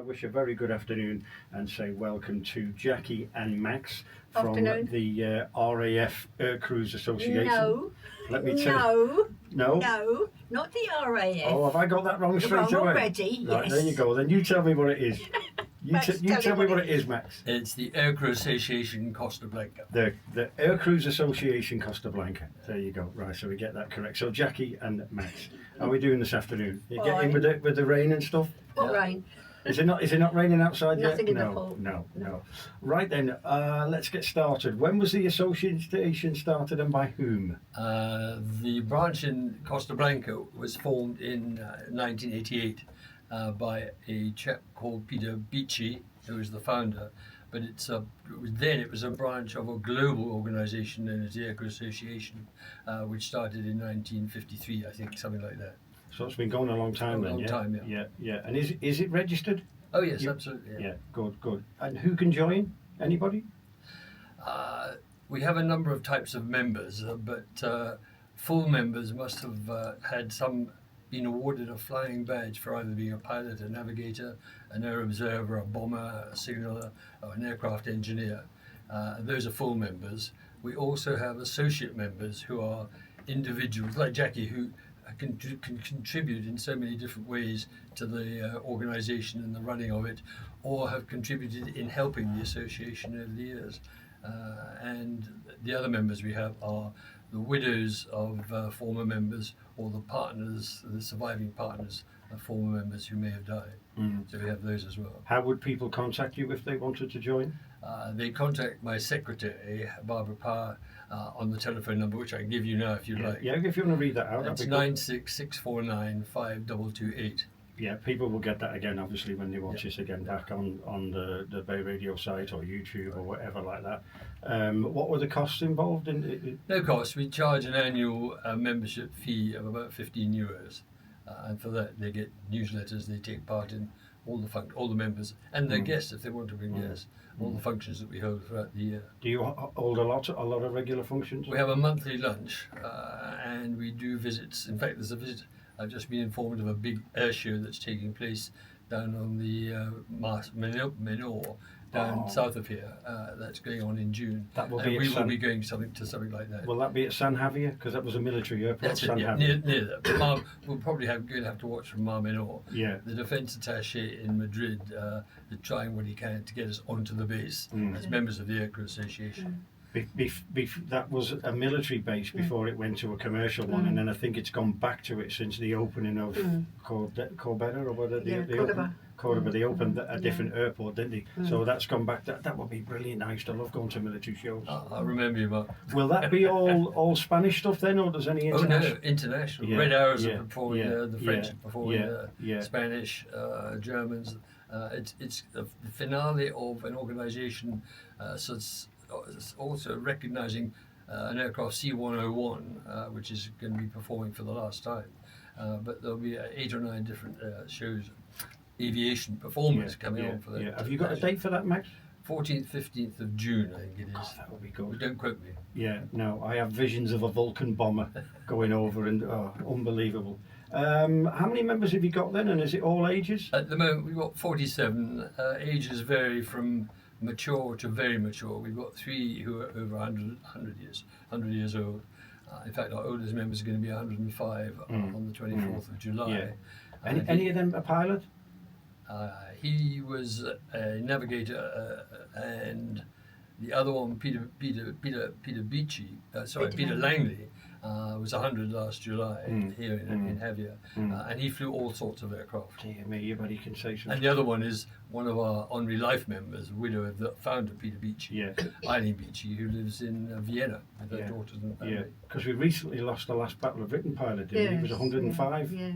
wish a very good afternoon and say welcome to Jacqui and Max from Afternoon. the RAF Aircrews Association. No. Let me tell No. No? No, not the RAF. Oh, have I got that wrong straight Wrong away? already, Right, yes. there you go. Then you tell me what it is. You Max, tell me what it is, Max. It's the Aircrew Association Costa Blanca. The Aircrews Association Costa Blanca. There you go. Right, so we get that correct. So Jacqui and Max, how are we doing this afternoon? You getting with the rain and stuff? What rain? Is it not raining outside yet? Nothing in the pool. No. Right then, let's get started. When was the association started and by whom? The branch in Costa Blanca was formed in 1988 by a chap called Peter Beachy, who was the founder. But it was a branch of a global organisation known as the Aircrew Association, which started in 1953, I think, something like that. So it's been going a long time then, long time, yeah. Yeah. And is it registered? Oh yes, absolutely. Yeah, good. And who can join? Anybody? We have a number of types of members, but full members must have been awarded a flying badge for either being a pilot, a navigator, an air observer, a bomber, a signaller, or an aircraft engineer. Those are full members. We also have associate members who are individuals like Jacqui, who can contribute in so many different ways to the organisation and the running of it, or have contributed in helping the association over the years. And the other members we have are the widows of former members, or the surviving partners of former members who may have died. So we have those as well. How would people contact you if they wanted to join? They contact my secretary, Barbara Parr, on the telephone number, which I can give you now if you'd like. Yeah, if you want to read that out. It's 966495228. Yeah, people will get that again, obviously, when they watch this again back on the Bay Radio site or YouTube or whatever like that. What were the costs involved in it? No cost. We charge an annual membership fee of about €15, and for that they get newsletters. They take part in all the members and their guests, if they want to bring guests, all the functions that we hold throughout the year. Do you hold a lot of regular functions? We have a monthly lunch, and we do visits. In fact, there's a visit. I've just been informed of a big air show that's taking place down on the Menor, down south of here. That's going on in June. That will and be we will be going to something like that. Will that be at San Javier? Because that was a military airport. That's San it, yeah, Javier. near that. We'll probably going to have to watch from Mar Menor. Yeah. The defence attaché in Madrid is trying what he can to get us onto the base as members of the Aircrew Association. That was a military base before it went to a commercial one, and then I think it's gone back to it since the opening of Corbetta or whether Cordoba. They opened a different airport, didn't they? So that's gone back. That would be brilliant. I used to love going to military shows. I remember you, Mark. Will that be all Spanish stuff then, or does any international? Oh no, international. Yeah, Red Arrows are performing the French are performing yeah. Spanish, Germans. It's the finale of an organisation, so it's also recognising an aircraft C-101, which is going to be performing for the last time. But there'll be 8 or 9 different shows, aviation performers coming on for that. Yeah. Have you got a date for that, Max? 14th, 15th of June, I think it is. Oh, that would be good. But don't quote me. Yeah, no, I have visions of a Vulcan bomber going over and unbelievable. How many members have you got then, and is it all ages? At the moment we've got 47. Ages vary from mature to very mature. We've got 3 who are over 100 years old. In fact, our oldest member is going to be 105 on the 24th of July. Yeah. Any of them a pilot? He was a navigator, and the other one, Peter Beachy, Peter Langley, was 100 last July here in Javier, and he flew all sorts of aircraft. Dear me, you buddy can say something. And the other one is one of our Henri Life members, widow of the founder, Peter Beachy, Eileen Beachy, who lives in Vienna with her daughters and family. Yeah, because we recently lost the last Battle of Britain pilot, didn't we? He was 105. Yeah.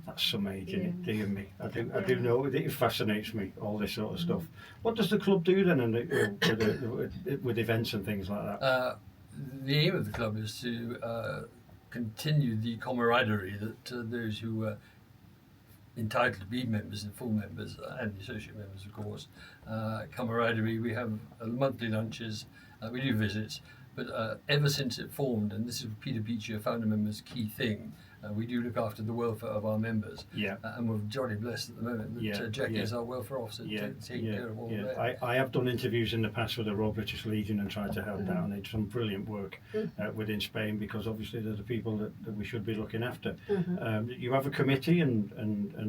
That's some age, isn't it? Dear me. I do know, it fascinates me, all this sort of stuff. What does the club do then with events and things like that? The aim of the club is to continue the camaraderie that those who are entitled to be members and full members and the associate members, of course, camaraderie. We have monthly lunches, we do visits, but ever since it formed, and this is Peter Beachy, a founder member's key thing, we do look after the welfare of our members. Yeah. And we're jolly blessed at the moment that Jacqui is our welfare officer, taking care of all of that. I have done interviews in the past with the Royal British Legion and tried to help out, and they did some brilliant work within Spain, because obviously they're the people that we should be looking after. You have a committee, and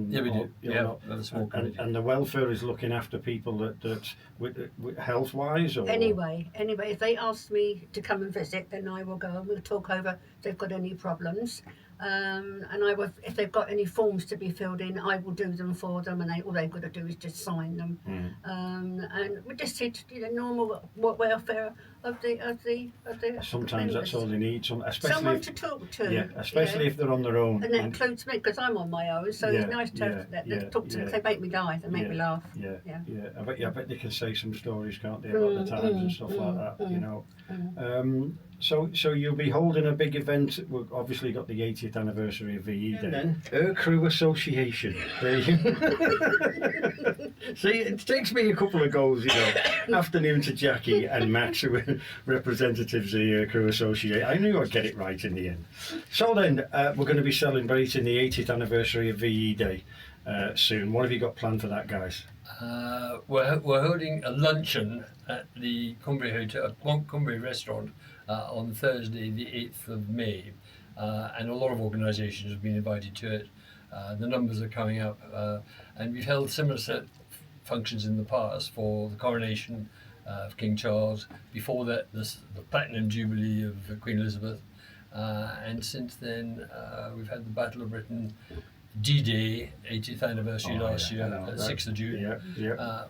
Yeah, we do. Have a small committee. And the welfare is looking after people that with health wise, or Anyway, if they ask me to come and visit, then I will go and we'll talk over if they've got any problems. And I will, if they've got any forms to be filled in, I will do them for them, and all they've got to do is just sign them. And we just see, normal welfare of the. Sometimes members. that's all they need. Especially Someone if, to talk to. Yeah, especially if they're on their own. And that includes me, because I'm on my own, so it's nice to talk to them. They make me die, they make me laugh. Yeah. I bet they can say some stories, can't they, about the times and stuff like that. So you'll be holding a big event. We've obviously got the 80th anniversary of VE Day. Then Aircrew Association. There you See, it takes me a couple of goals, Afternoon to Jacqui and Max, who are representatives of the Aircrew Association. I knew I'd get it right in the end. So then, we're going to be celebrating the 80th anniversary of VE Day soon. What have you got planned for that, guys? We're holding a luncheon at the Cumbria Hotel, Cumbria Restaurant, on Thursday, the 8th of May, and a lot of organisations have been invited to it. The numbers are coming up, and we've held similar set functions in the past for the coronation of King Charles, before that the Platinum Jubilee of Queen Elizabeth, and since then we've had the Battle of Britain, D-Day, 80th anniversary last year, 6th of June,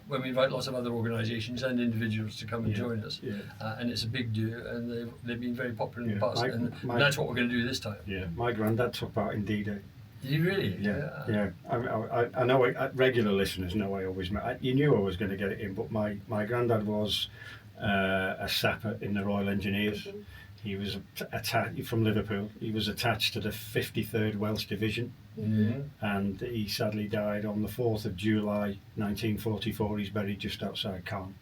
when we invite lots of other organisations and individuals to come and join us. And it's a big do, and they've been very popular in the past, and that's what we're going to do this time. Yeah, my granddad took part in D-Day. Did you really? Yeah. I know regular listeners know I always met. You knew I was going to get it in, but my granddad was a sapper in the Royal Engineers. He was from Liverpool. He was attached to the 53rd Welsh Division, and he sadly died on the 4th of July 1944. He's buried just outside Caen.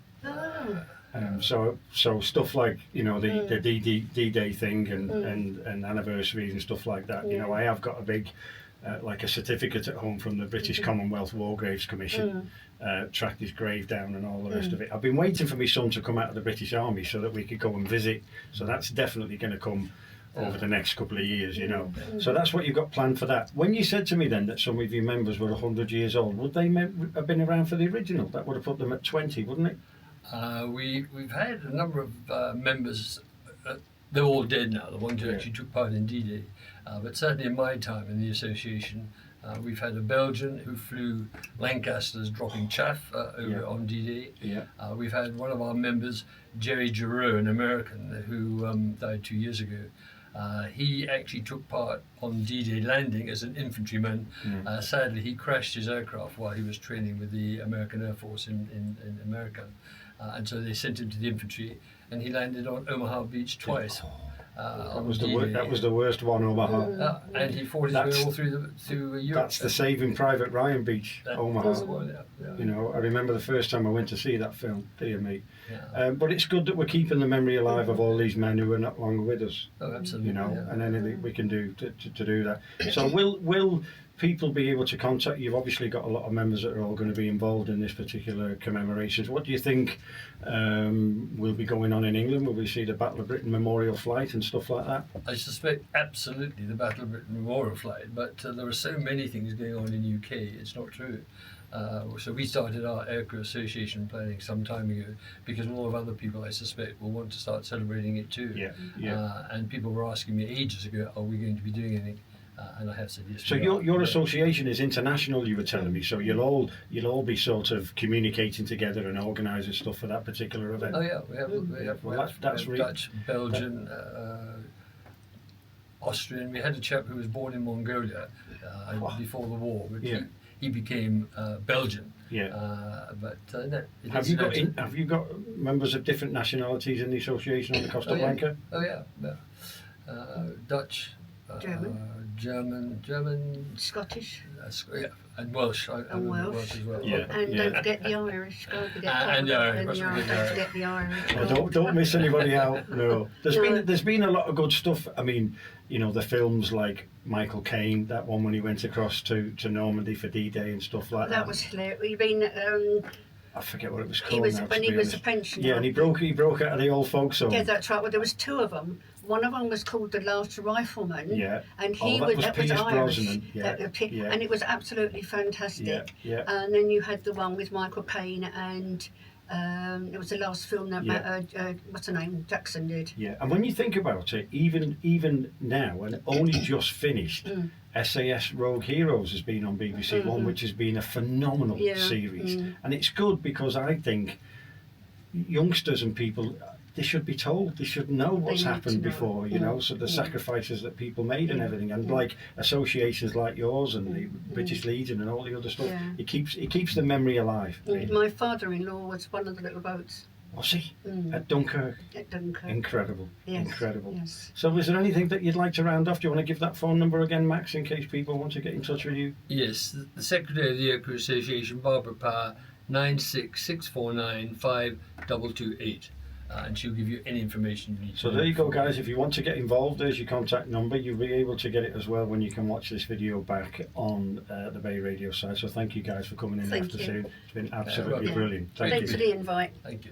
So stuff like the D-Day thing and anniversaries and stuff like that. I have got a big like a certificate at home from the British Commonwealth War Graves Commission. Tracked his grave down and all the rest of it. I've been waiting for my son to come out of the British Army so that we could go and visit. So that's definitely going to come over the next couple of years, So that's what you've got planned for that. When you said to me then that some of your members were 100 years old, would they have been around for the original? That would have put them at 20, wouldn't it? We've had a number of members. They're all dead now, the ones who actually took part in D-Day. But certainly in my time in the association, we've had a Belgian who flew Lancasters dropping chaff over on D-Day. We've had one of our members, Jerry Giroux, an American, who died 2 years ago. He actually took part on D-Day landing as an infantryman. Sadly, he crashed his aircraft while he was training with the American Air Force in America. And so they sent him to the infantry, and he landed on Omaha Beach twice. That was the worst one, Omaha. And he fought his way all through Europe. That's the Saving Private Ryan Beach, Omaha. I remember the first time I went to see that film. Dear me. But it's good that we're keeping the memory alive of all these men who are not longer with us. Oh, absolutely. And anything we can do to do that. So will people be able to contact you? You've obviously got a lot of members that are all going to be involved in this particular commemorations. What do you think will be going on in England? Will we see the Battle of Britain Memorial Flight and stuff like that? I suspect absolutely the Battle of Britain Memorial Flight, but there are so many things going on in UK, it's not true. So we started our Aircrew Association planning some time ago because a lot of other people, I suspect, will want to start celebrating it too. And people were asking me ages ago, are we going to be doing anything? And I have said yes. So your association is international, you were telling me. So you'll all be sort of communicating together and organising stuff for that particular event. Oh yeah, we have that's really Dutch, Belgian, Austrian. We had a chap who was born in Mongolia before the war, but he became Belgian. But no, have you got members of different nationalities in the association on the Costa Blanca? Oh yeah. Dutch. German, Scottish, And Welsh. And Welsh. as well. Yeah. And don't forget the Irish. Don't forget And the Irish, mustn't don't forget the forget the Irish. Oh, don't miss anybody out. No, No. there's been a lot of good stuff. I mean, you know, the films like Michael Caine, that one when he went across to Normandy for D-Day and stuff like that. That was hilarious. We've been. I forget what it was called. He was now, to when be he was a honest. pensioner. Yeah, and he broke out of the old folks home. Yeah, that's right. Well, there was two of them. One of them was called The Last Rifleman. Yeah. And Oh, he that was Pierce Irish. Brosnan. Yeah, yeah. And it was absolutely fantastic. Yeah, yeah. And then you had the one with Michael Caine, and it was the last film that what's her name, Jackson did. Yeah, and when you think about it, even now, and only just finished, SAS Rogue Heroes has been on BBC One, which has been a phenomenal series, and it's good because I think youngsters and people, they should be told, they should know what's happened before, you know, so the sacrifices that people made and everything, and like associations like yours and the British Legion and all the other stuff, it keeps the memory alive. Really. My father-in-law was one of the little boats. Was he? At Dunkirk? At Dunkirk. Incredible. Yes. Incredible. Yes. So is there anything that you'd like to round off? Do you want to give that phone number again, Max, in case people want to get in touch with you? Yes, the Secretary of the Aircrew Association, Barbara Parr, 966495228. And she'll give you any information you need. So there you go, guys. If you want to get involved, there's your contact number. You'll be able to get it as well when you can watch this video back on the Bay Radio site. So thank you guys for coming in Thank after you. soon. It's been absolutely welcome. brilliant. Thank Thanks you. for the invite. Thank you.